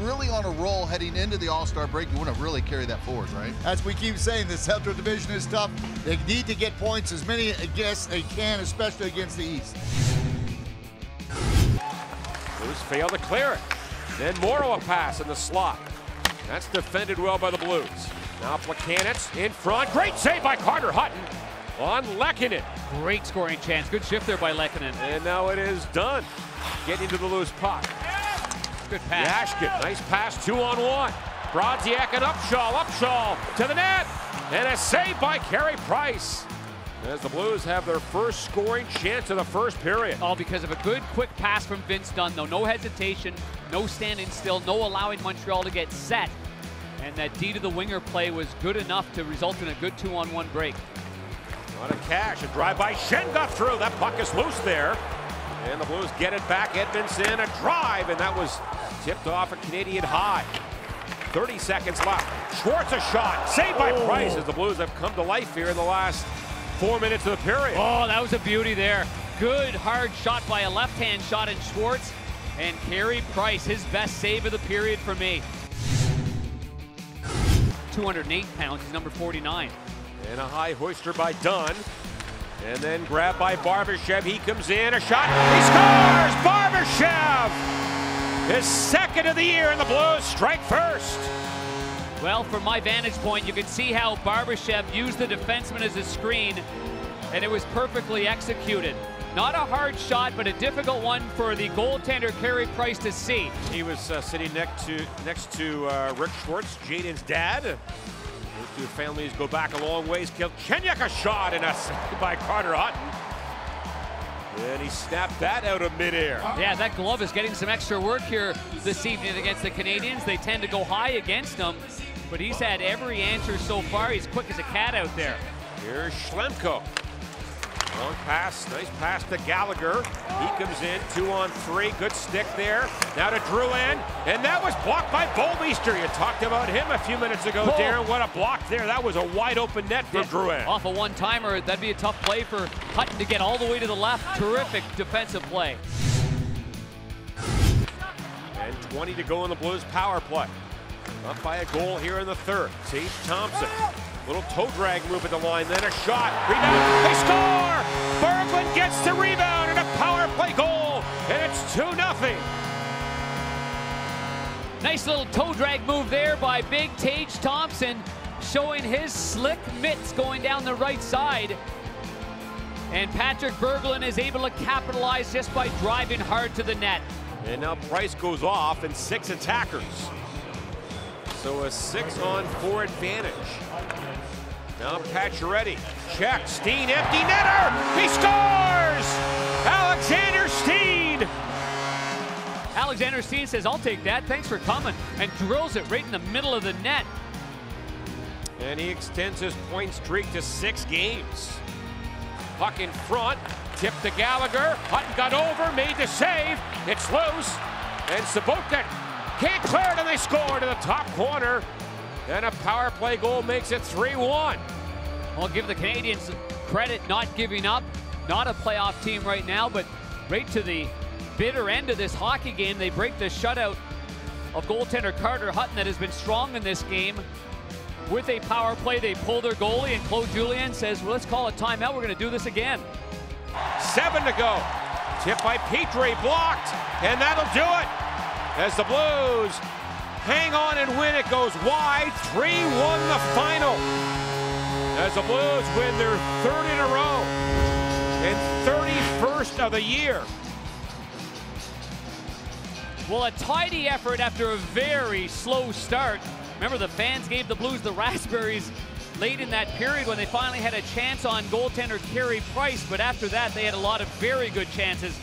really on a roll heading into the All-Star break, you want to really carry that forward, right? As we keep saying, the Central Division is tough. They need to get points, as many as they can, especially against the East. Blues fail to clear it. Then Morrow a pass in the slot. That's defended well by the Blues. Now Plekanec in front. Great save by Carter Hutton on Lehkonen. Great scoring chance. Good shift there by Lehkonen. And now it is done. Getting to the loose puck. Good pass. Yashkin, nice pass, 2-on-1. Brodziak and Upshaw to the net. And a save by Carey Price. As the Blues have their first scoring chance of the first period. All because of a good, quick pass from Vince Dunn, though. No hesitation, no standing still, no allowing Montreal to get set. And that D to the winger play was good enough to result in a good 2-on-1 break. On a Cash, a drive by Schenn got through. That puck is loose there. And the Blues get it back. Edmondson, a drive, and that was tipped off a Canadian high. 30 seconds left. Schwartz a shot. Saved by Price as the Blues have come to life here in the last 4 minutes of the period. Oh, that was a beauty there. Good hard shot by a left-hand shot in Schwartz. And Carey Price, his best save of the period for me. 208 pounds, he's number 49. And a high hoister by Dunn. And then grabbed by Barbashev. He comes in, a shot. He scores! Barbashev! His second of the year, and the Blues strike first. Well, from my vantage point, you can see how Barbashev used the defenseman as a screen, and it was perfectly executed. Not a hard shot, but a difficult one for the goaltender Carey Price to see. He was sitting next to Rick Schwartz, Jaden's dad. Those two families go back a long ways. Kelchenyuk a shot, and a save by Carter Hutton. And he snapped that out of midair. Yeah, that glove is getting some extra work here this evening against the Canadians. They tend to go high against him, but he's had every answer so far. He's quick as a cat out there. Here's Schlemko. Long pass, nice pass to Gallagher. He comes in, 2-on-3, good stick there. Now to Drouin, and that was blocked by Bolmeister. You talked about him a few minutes ago, Darren. What a block there. That was a wide open net for Drouin. Off a one-timer, that'd be a tough play for Hutton to get all the way to the left. Terrific defensive play. And 20 to go in the Blues power play. Up by a goal here in the third. Tage Thompson. Little toe drag move at the line, then a shot. Rebound, they score! Berglund gets the rebound and a power play goal, and it's 2-0. Nice little toe drag move there by big Tage Thompson, showing his slick mitts going down the right side. And Patrick Berglund is able to capitalize just by driving hard to the net. And now Price goes off and 6 attackers. So a 6-on-4 advantage. Now Pacioretty, check, Steen, empty netter, he scores! Alexander Steen! Alexander Steen says, I'll take that, thanks for coming, and drills it right in the middle of the net. And he extends his point streak to 6 games. Puck in front, tipped to Gallagher, Hutton got over, made the save, it's loose, and Sabotka can't clear it, and they score to the top corner. And a power play goal makes it 3-1. I'll give the Canadians credit not giving up. Not a playoff team right now, but right to the bitter end of this hockey game, they break the shutout of goaltender Carter Hutton that has been strong in this game. With a power play, they pull their goalie, and Claude Julien says, well, let's call a timeout. We're going to do this again. 7 to go. Tip by Petrie, blocked, and that'll do it. As the Blues hang on and win, it goes wide. 3-1 the final. As the Blues win their 3rd in a row and 31st of the year. Well, a tidy effort after a very slow start. Remember, the fans gave the Blues the raspberries late in that period when they finally had a chance on goaltender Carey Price, but after that they had a lot of very good chances